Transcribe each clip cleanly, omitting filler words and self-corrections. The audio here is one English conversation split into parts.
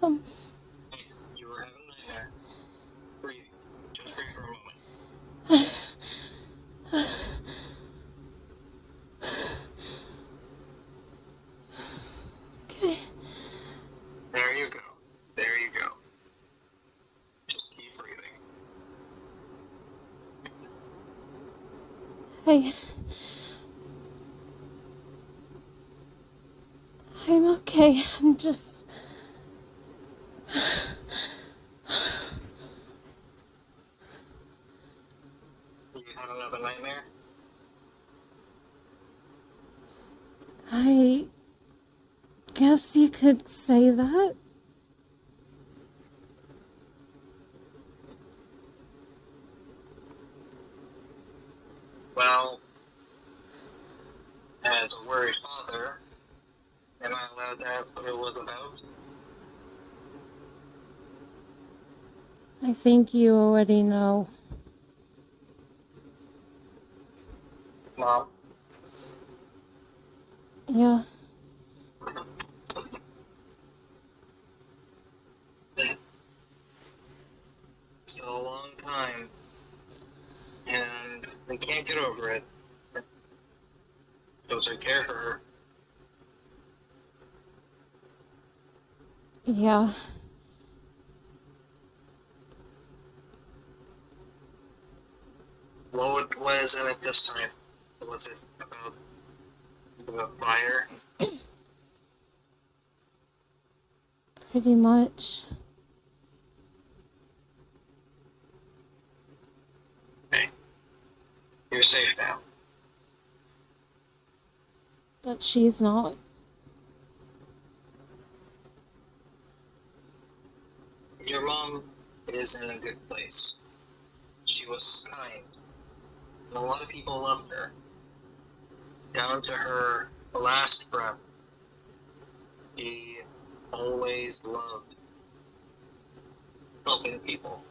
them. Hey, you were having a nightmare. Breathe. Just breathe for a moment. Okay. There you go. There you go. Just keep breathing. I'm okay. I'm just... You had another nightmare? I guess you could say that. Well, as a worried father, am I allowed to ask what it was about? I think you already know. Mom? Yeah. It's a long time, and we can't get over it. Those I care for her. Yeah. What was in it this time? Was it about the fire? Pretty much. Hey, you're safe now. But she's not. Your mom is in a good place. She was kind, and a lot of people loved her. Down to her last breath, she always loved helping people.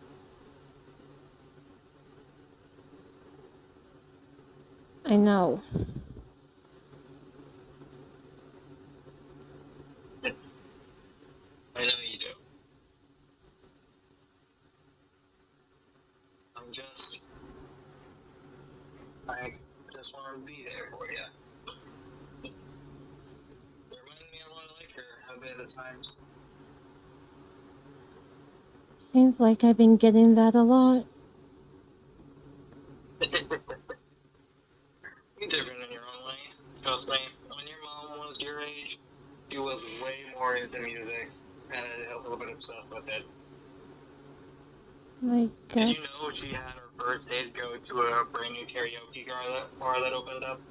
I know. I know you do. I just want to be there for you. You remind me a lot like her a bit at times. Seems like I've been getting that a lot. You're different in your own way. Trust me, when your mom was your age, she was way more into music and a little bit obsessed with it. I Did you guess. know she had her first date go to a brand new karaoke bar that opened up?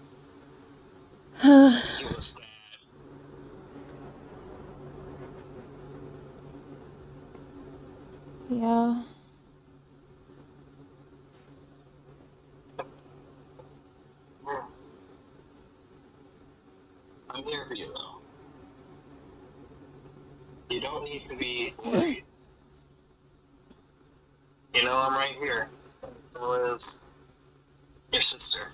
She was sad. Yeah. I'm here for you, though. You don't need to be worried. You know I'm right here. So is your sister.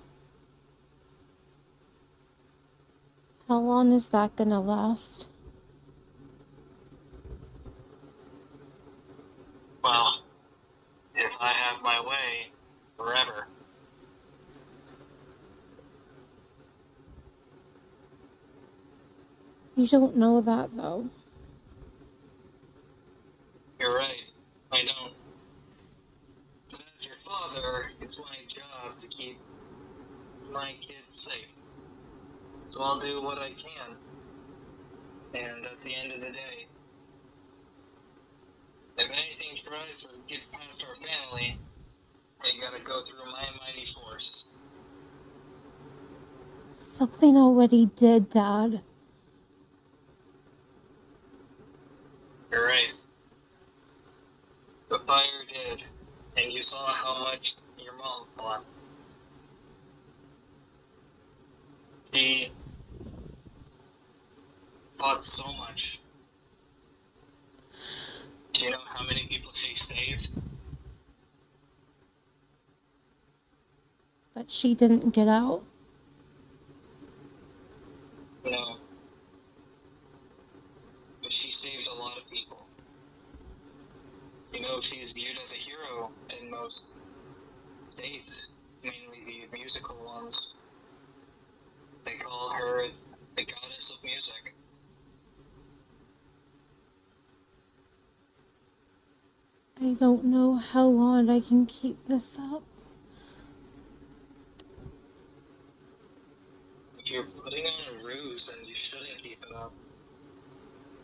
How long is that gonna last? Well, if I have my way, forever. You don't know that, though. You're right. I don't. But as your father, it's my job to keep my kids safe. So I'll do what I can. And at the end of the day, if anything tries to get past our family, they gotta go through my mighty force. Something already did, Dad. You're right. The fire did. And you saw how much your mom fought. She fought so much. Do you know how many people she saved? But she didn't get out. No. But she saved a lot of people. You know, she is viewed as a hero in most states, mainly the musical ones. They call her the goddess of music. I don't know how long I can keep this up. If you're putting on a ruse, then you shouldn't keep it up.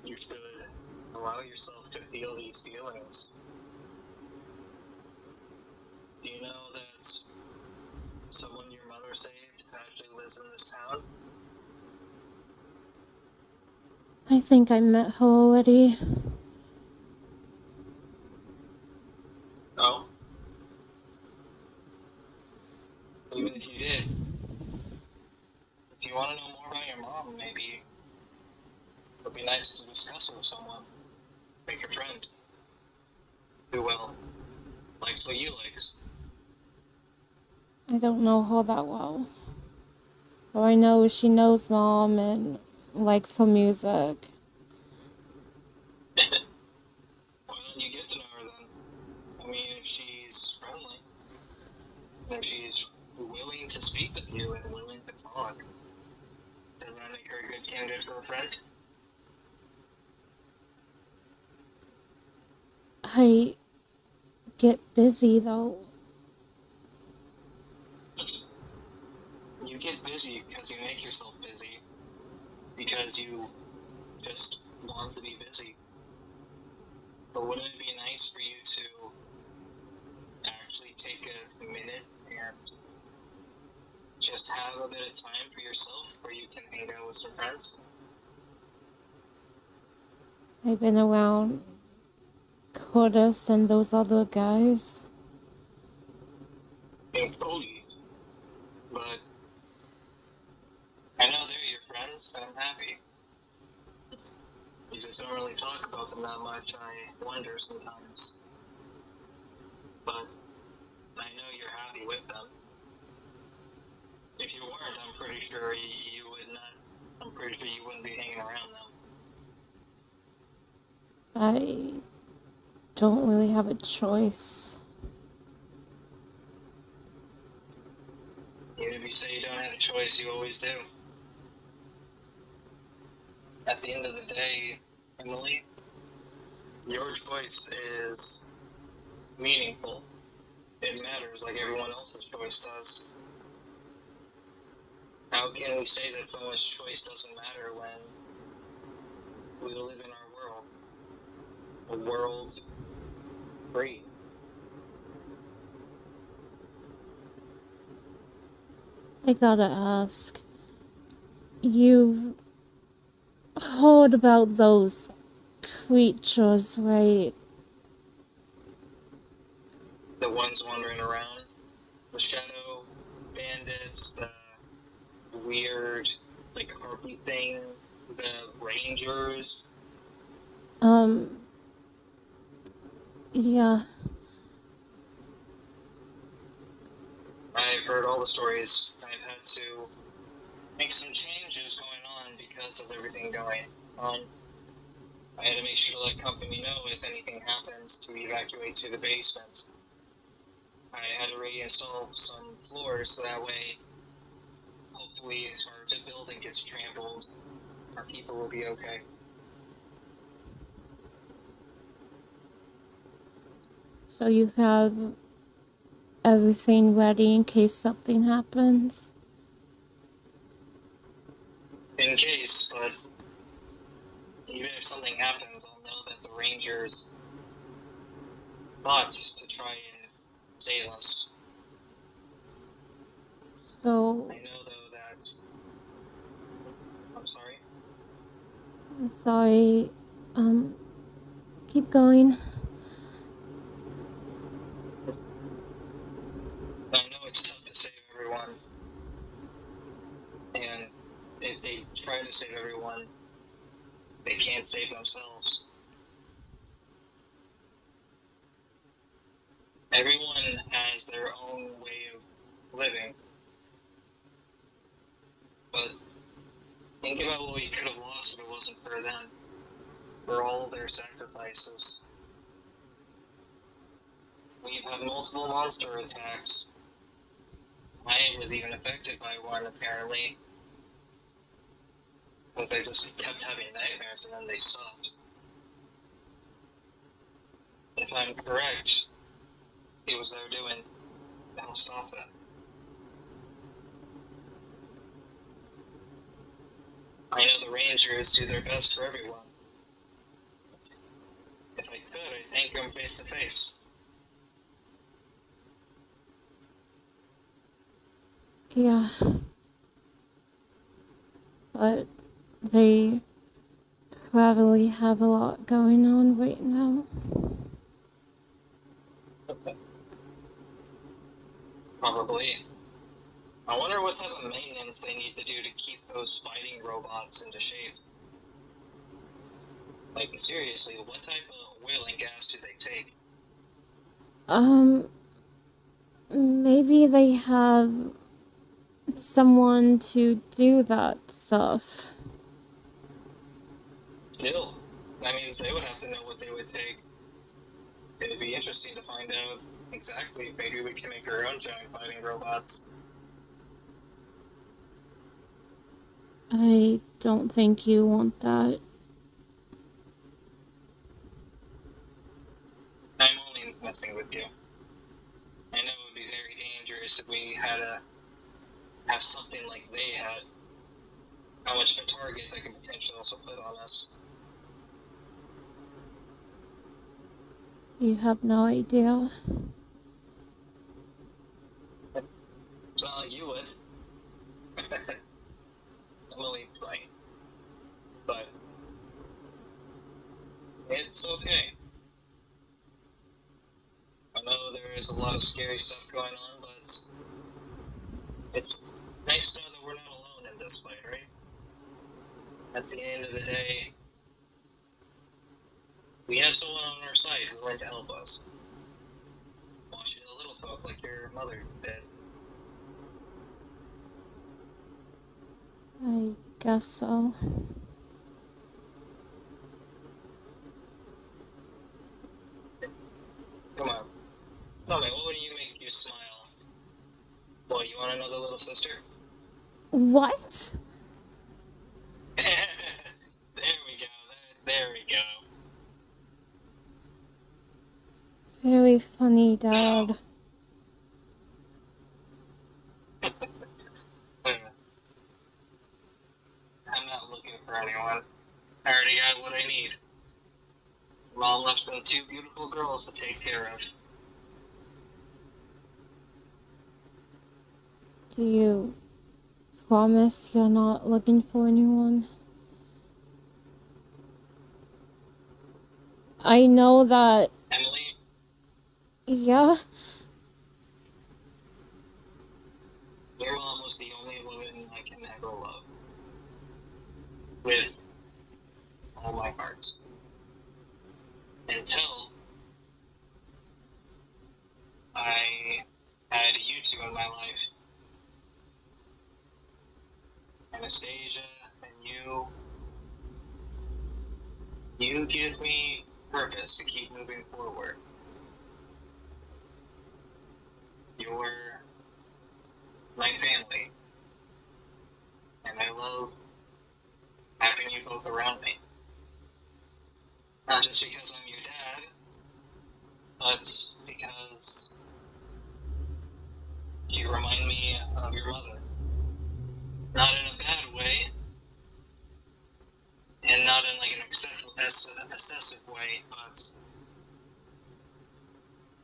You should allow yourself to feel these feelings. Do you know that someone your mother saved actually lives in this town? I think I met her already. Oh? Even if you did, if you want to know more about your mom, maybe it would be nice to discuss it with someone. Make a friend who, well, likes what you likes. I don't know her that well. All I know is she knows Mom and likes her music. Why don't you get to know her then? I mean, if she's friendly, if she's willing to speak with you and willing to talk, doesn't that make her a good candidate for a friend? I get busy though. You get busy because you make yourself busy, because you just want to be busy. But wouldn't it be nice for you to actually take a minute and just have a bit of time for yourself where you can hang out with some friends? I've been around Curtis and those other guys. And Cody. But I know they're your friends, and I'm happy. You just don't really talk about them that much, I wonder sometimes. But I know you're happy with them. If you weren't, I'm pretty sure you would not. I'm pretty sure you wouldn't be hanging around them. I don't really have a choice. Even if you say you don't have a choice, you always do. At the end of the day, Emily, your choice is meaningful. It matters like everyone else's choice does. How can we say that someone's choice doesn't matter when we live in our world? A world free. I gotta ask. You've heard about those creatures, right? The ones wandering around, the shadow bandits, the weird, like, harpy thing, the rangers. Yeah. I've heard all the stories. I've had to make some changes going on because of everything going on. I had to make sure to let company know if anything happens to evacuate to the basement. I had to reinstall some floors so that way, hopefully, if our building gets trampled, our people will be okay. So you have everything ready in case something happens? In case, but even if something happens, I'll know that the Rangers fought to try and save us. So, I know, though, that... I'm sorry? I'm sorry. Keep going. I know it's tough to save everyone. And if they try to save everyone, they can't save themselves. Everyone has their own way of living. But think about what we could have lost if it wasn't for them. For all their sacrifices. we've had multiple monster attacks. I was even affected by one, apparently. But they just kept having nightmares and then they stopped. If I'm correct, he was there doing to help stop that. I know the Rangers do their best for everyone. If I could, I'd thank them face to face. Yeah. But they probably have a lot going on right now. Probably. I wonder what type of maintenance they need to do to keep those fighting robots into shape. Like, seriously, what type of oil and gas do they take? Maybe they have someone to do that stuff. Still, that means they would have to know what they would take. It would be interesting to find out exactly. Maybe we can make our own giant fighting robots. I don't think you want that. I'm only messing with you. I know it would be very dangerous if we had to have something like they had. How much of a target they could potentially also put on us. You have no idea. It's not like you would. I'm only playing. But it's okay. I know there is a lot of scary stuff going on, but it's nice to know that we're not alone in this fight, right? At the end of the day, we have someone on our side who's going to help us. Watching the little folk like your mother did. I guess so. Come on. Tell me, what would you make you smile? Well, you want another little sister? What? There we go. There we go. Very funny, Dad. I'm not looking for anyone. I already got what I need. Mom left me two beautiful girls to take care of. Do you promise you're not looking for anyone? I know that. Emily, Yeah? your mom was the only woman I can ever love. With all my heart. Until I had you two in my life. Anastasia and you. You give me purpose to keep moving forward. You're my family. And I love having you both around me. Not just because I'm your dad, but because you remind me of your mother. Not in a bad way, and not in like an excessive way, but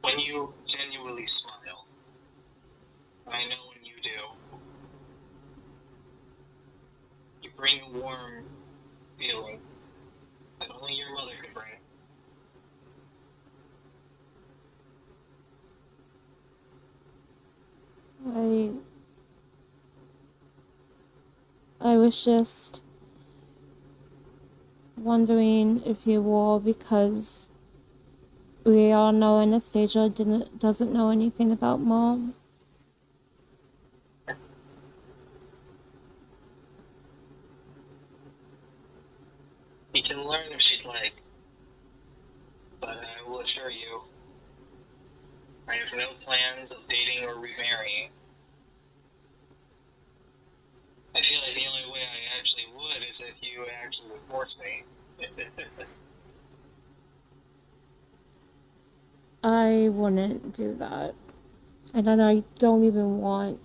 when you genuinely smile, I know when you do, you bring a warm feeling that only your mother could bring. I was just wondering if you were, because we all know Anastasia doesn't know anything about Mom. You can learn if she'd like, but I will assure you, I have no plans of dating or remarrying. I feel like the only way I actually would is if you actually would force me. I wouldn't do that. And then I don't even want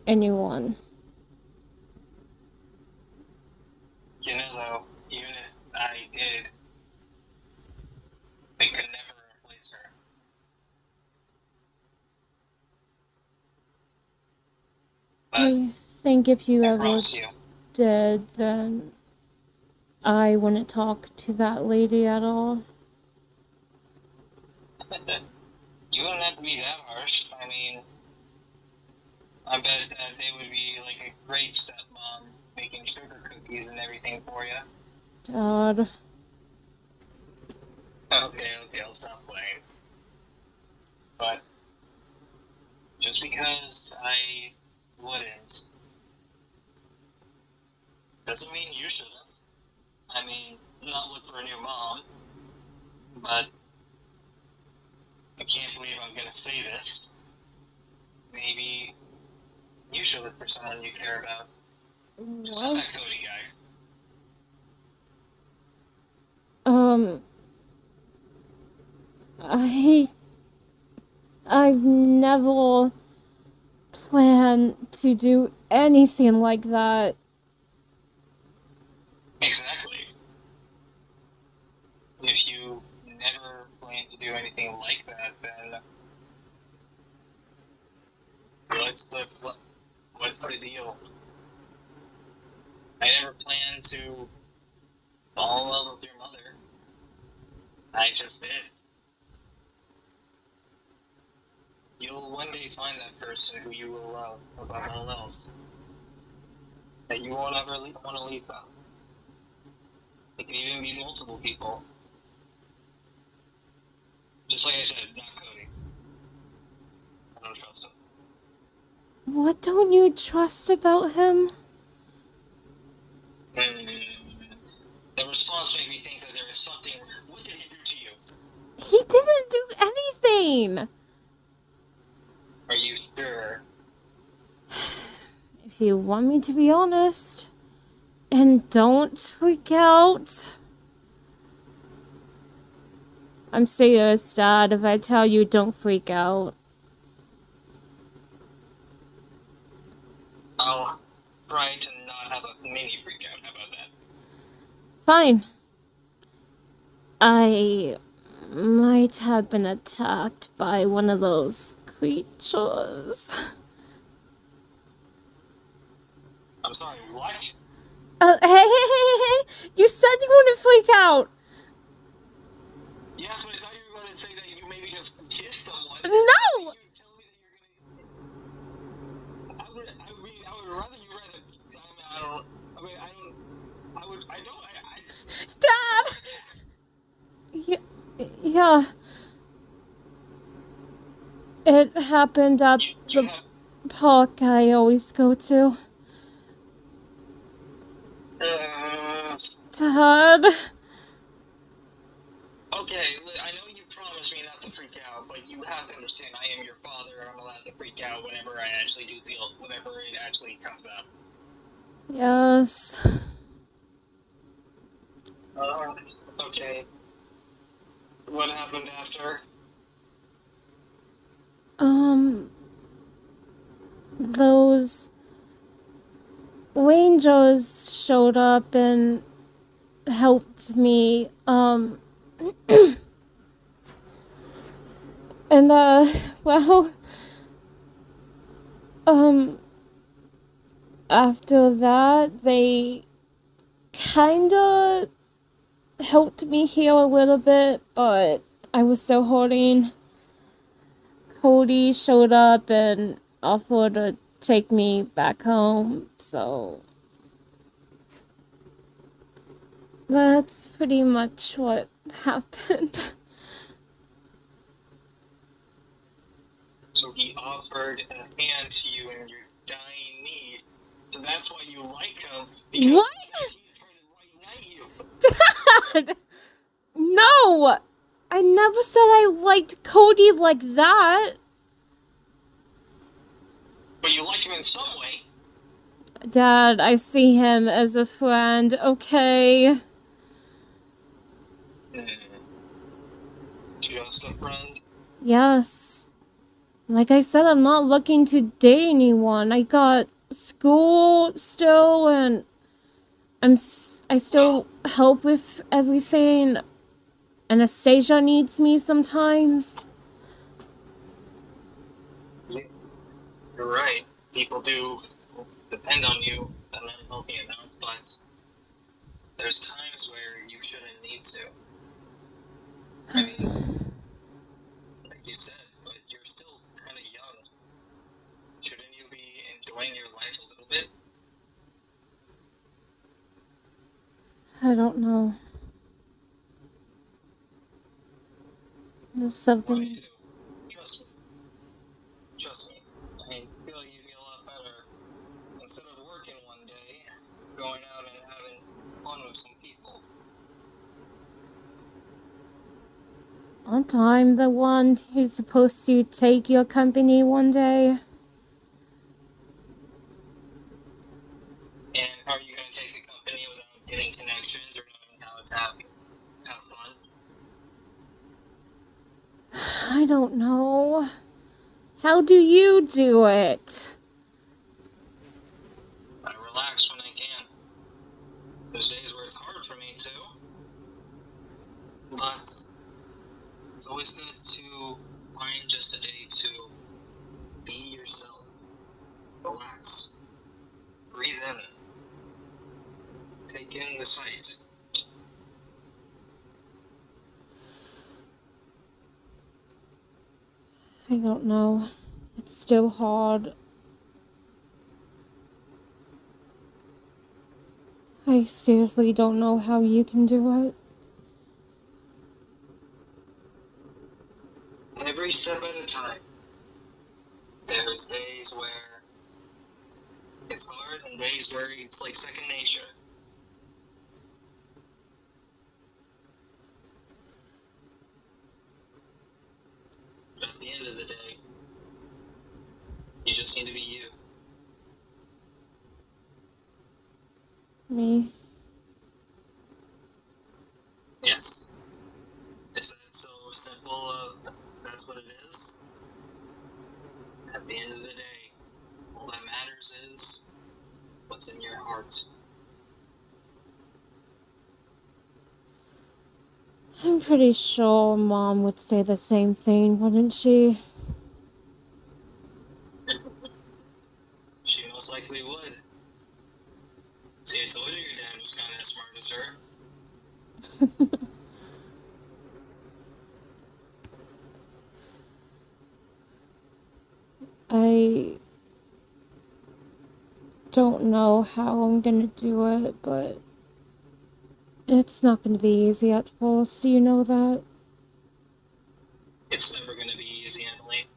anyone. You know, though, even if I did, they could never replace her. But I think if you I ever promise you, did, then I wouldn't talk to that lady at all. you wouldn't have to be that harsh. I mean, I bet that they would be like a great stepmom, making sugar cookies and everything for you. Dad. Okay, I'll stop playing. But just because I wouldn't doesn't mean you shouldn't. I mean, not look for a new mom, but I can't believe I'm gonna say this. Maybe you should look for someone you care about. Just not that Cody guy. I've never planned to do anything like that. Exactly. If you never plan to do anything like that, then what's the deal? I never planned to fall in love with your mother. I just did. You'll one day find that person who you will love above all else. That you won't ever want to leave them. It can even be multiple people. Just like I said, not Cody. I don't trust him. What don't you trust about him? The response made me think that there is something. What did he do to you? He didn't do anything! Are you sure? If you want me to be honest, and don't freak out. I'm serious, Dad. If I tell you, don't freak out. I'll try to not have a mini freak out. How about that? Fine. I might have been attacked by one of those creatures. I'm sorry, what? Hey! You said you wouldn't freak out! Yes, but I thought you were going to say that you maybe just kissed someone. No! You tell me that you're going to... I would rather you rather... Dad! Yeah. It happened at the park I always go to. Dad. Okay, I know you promised me not to freak out, but you have to understand I am your father and I'm allowed to freak out whenever I actually do feel, whenever it actually comes up. Yes. Okay. What happened after? Those rangers showed up and helped me, and, well, after that, they kinda helped me heal a little bit, but I was still hurting. Cody showed up and offered to take me back home, so that's pretty much what happened. So he offered a hand to you in your dying need, so that's why you like him, because What? he's trying to right knight you. Dad! No! I never said I liked Cody like that. But you like him in some way. Dad, I see him as a friend, okay? Just a friend. Yes. Like I said, I'm not looking to date anyone. I got school still, and I still help with everything. Anastasia needs me sometimes. You're right. People do depend on you an unhealthy amount, but there's times where you shouldn't need to. I mean, like you said, but you're still kind of young. Shouldn't you be enjoying your life a little bit? I don't know. There's Why something. you do? Trust me. Trust me. I feel like you'd be a lot better instead of working one day, going out and having fun with some people. Aren't I the one who's supposed to take your company one day? And how are you going to take the company without getting connections or knowing how it's happening? Have fun? I don't know. How do you do it? I relax when I can. There's days where it's hard for me too. But it's always good to find just a day to be yourself. Relax. Breathe in. Take in the sights. I don't know. It's still hard. I seriously don't know how you can do it. Every step at a time. There's days where it's hard and days where it's like second nature. But at the end of the day, you just need to be you. Me? Yes. It's so simple that's what it is. At the end of the day, all that matters is what's in your heart. I'm pretty sure Mom would say the same thing, wouldn't she? She most likely would. See, I told you your dad was kind of as smart as her. I don't know how I'm gonna do it, but it's not gonna be easy at first. You know that? It's never going to be easy, Emily.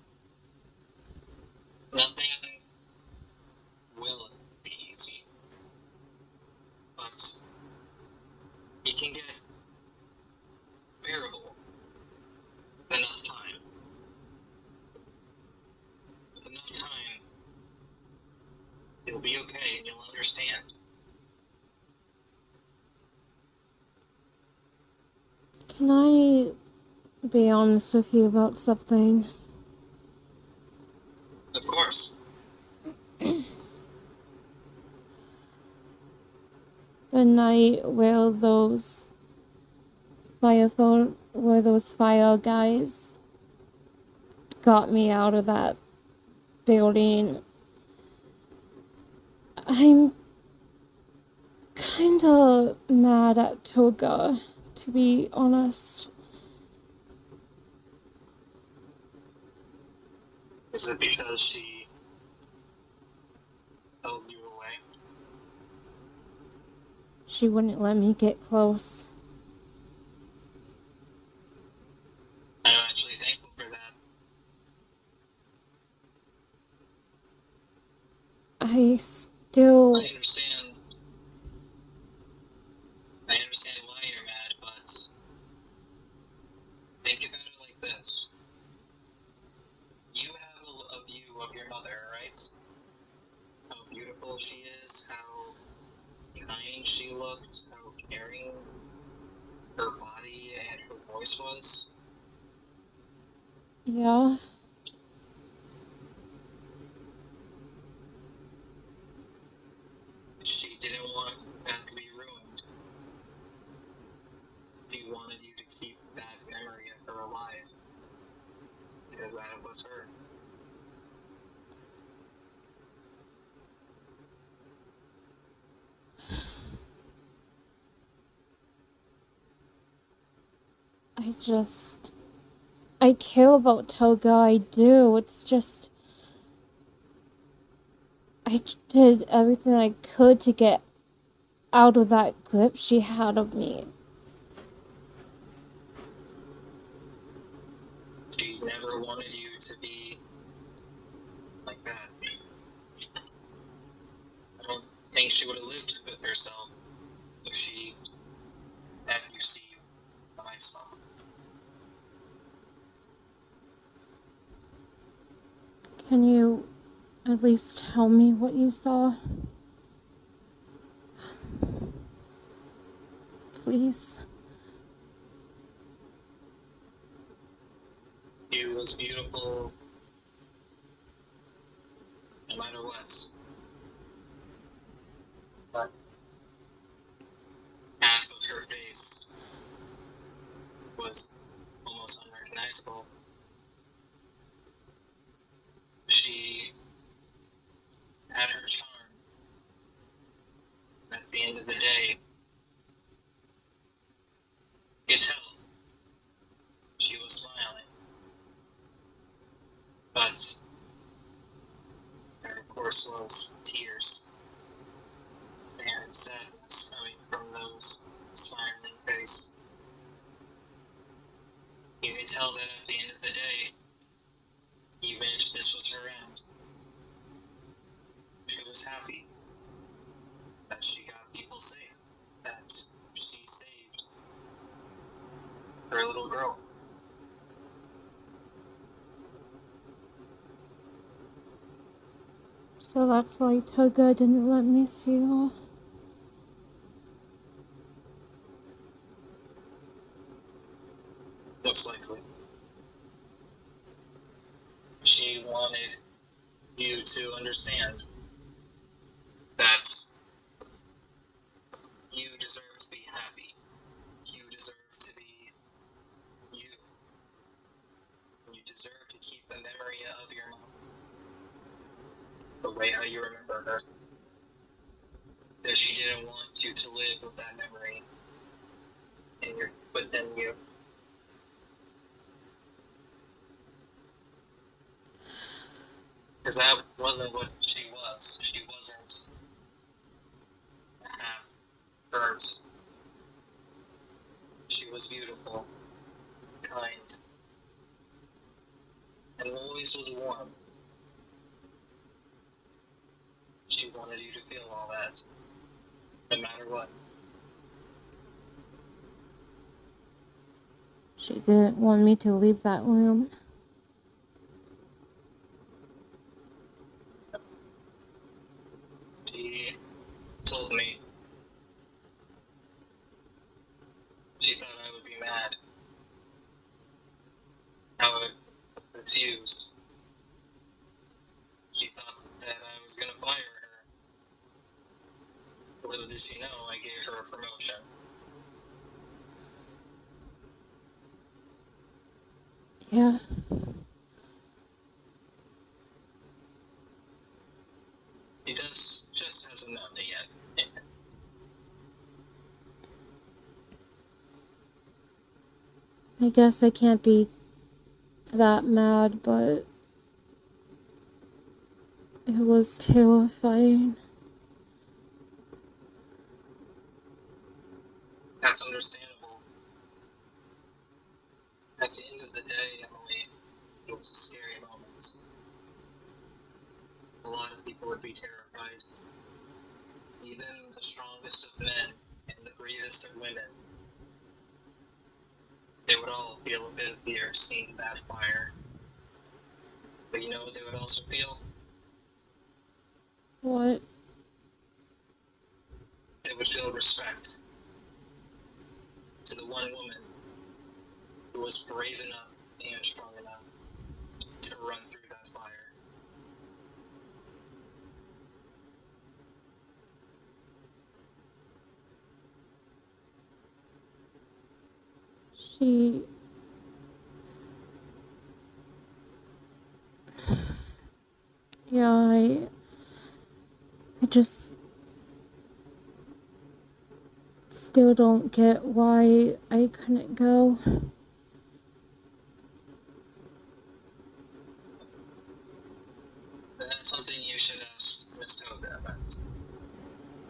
Nothing will be easy. But it can get bearable with enough time. With enough time, it'll be okay and you'll understand. Can I be honest with you about something? Of course. The night where those fire guys got me out of that building, I'm kinda mad at Toga, to be honest. Is it because she held you away? She wouldn't let me get close. I'm actually thankful for that. I still... I understand why you're mad, but voice was? Yeah. She didn't want that to be ruined. She wanted you to keep that memory of her alive. Because that was her. I care about Toga, I do. It's just, I did everything I could to get out of that grip she had of me. She never wanted you to be like that. I don't think she would have lived with herself if she had you see what I saw. Can you at least tell me what you saw? Please? She was beautiful no matter what. But half of her face was almost unrecognizable. She had her charm. At the end of the day, you could tell she was smiling. But there, of course, was tears and sadness coming from those smiling face. You could tell that at the end of the day, even if this was her end, she was happy that she got people safe, that she saved her little girl. So that's why Toga didn't let me see her. Most likely. She wanted you to understand that you deserve to be happy. You deserve to be you. You deserve to keep the memory of your mom the way how you remember her. That she didn't want you to live with that memory within you. Because that wasn't what she was. She wasn't half hers. She was beautiful, kind, and always was warm. She wanted you to feel all that, no matter what. She didn't want me to leave that room. She told me she thought I would be mad. I would refuse. She thought that I was going to fire her. Little did she know I gave her a promotion. Yeah. She just hasn't known it yet. I guess I can't be that mad, but it was terrifying. That's understandable. At the end of the day, Emily, it was scary moments. A lot of people would be terrified. Even the strongest of men and the bravest of women. They would all feel a bit of fear seeing that fire. But you know what they would also feel? What? They would feel respect to the one woman who was brave enough and strong enough to run through that fire. She... Yeah, I just still don't get why I couldn't go. That's something you should ask Miss Toga about.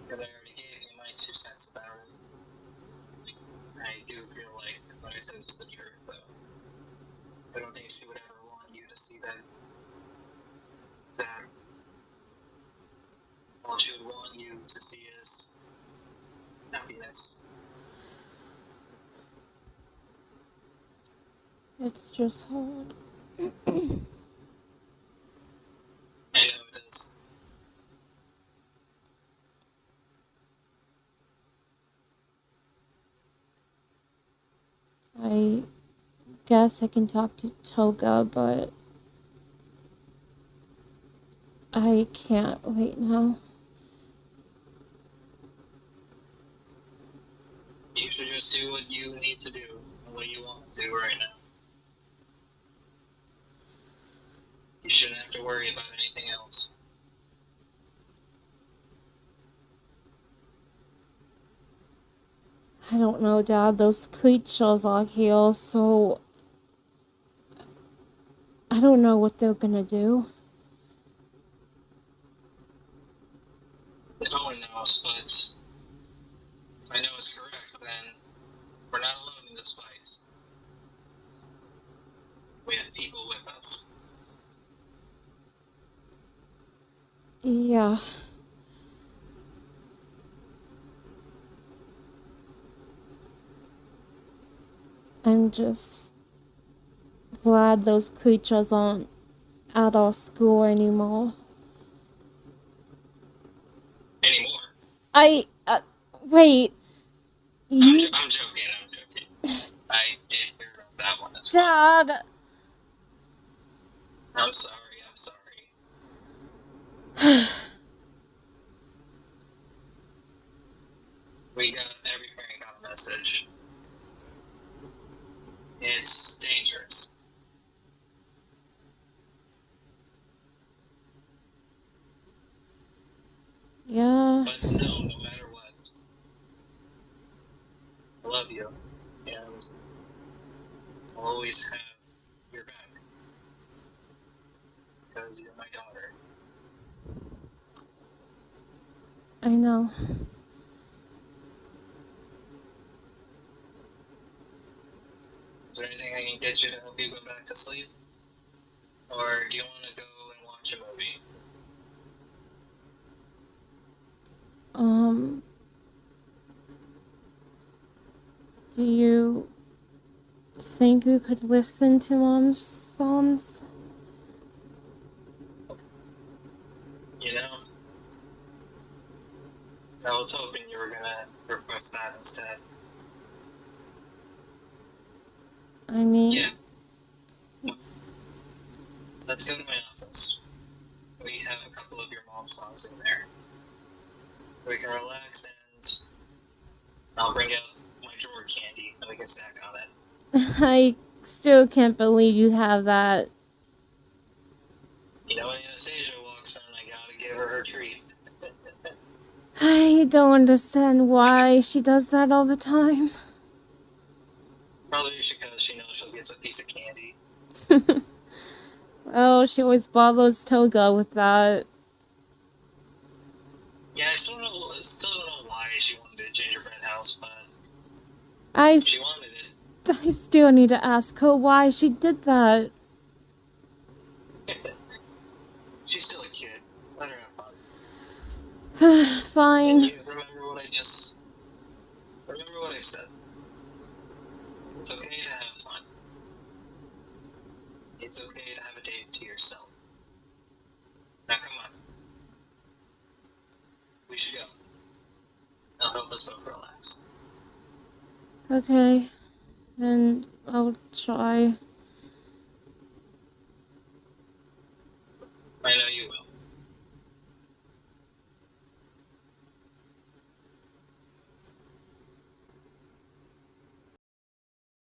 Because I already gave you my 2 cents about it. I do feel like what I said is the truth, though. I don't think she would ever want you to see that. All she would want you to see is happiness. It's just hard. I know it is. I guess I can talk to Toga, but I can't right now. You should just do what you need to do and what you want to do right now. You shouldn't have to worry about anything else. I don't know, Dad. Those creatures are here, so I don't know what they're gonna do. No one knows, but I know it's correct, then we're not alone in this fight. We have people with us. Yeah. I'm just glad those creatures aren't at our school anymore. Anymore? Wait. You... I'm joking. I did hear about that one as well. Dad! I'm sorry. Every parent got a message. It's dangerous. Yeah. But no matter what, I love you, and I'll always have your back, because you're my daughter. I know. Is there anything I can get you to help you go back to sleep? Or do you want to go and watch a movie? Do you think we could listen to Mom's songs? You know? I was hoping you were gonna request that instead. I mean... Yeah. Let's go to my office. We have a couple of your mom's songs in there. We can relax and I'll bring out my drawer candy and we can snack on it. I still can't believe you have that. You know, when Anastasia walks in, I gotta give her her treat. I don't understand why she does that all the time. Probably because she knows she'll get a piece of candy. Oh, she always bothers Toga with that. Yeah, I still don't know why she wanted a gingerbread house, but I she wanted it. I still need to ask her why she did that. She's still a kid. Let her have fun. Fine. And you remember what I said. It's okay to have fun. It's okay to have a day to yourself. Now come on. We should go. That'll help us both relax. Okay. and I'll try.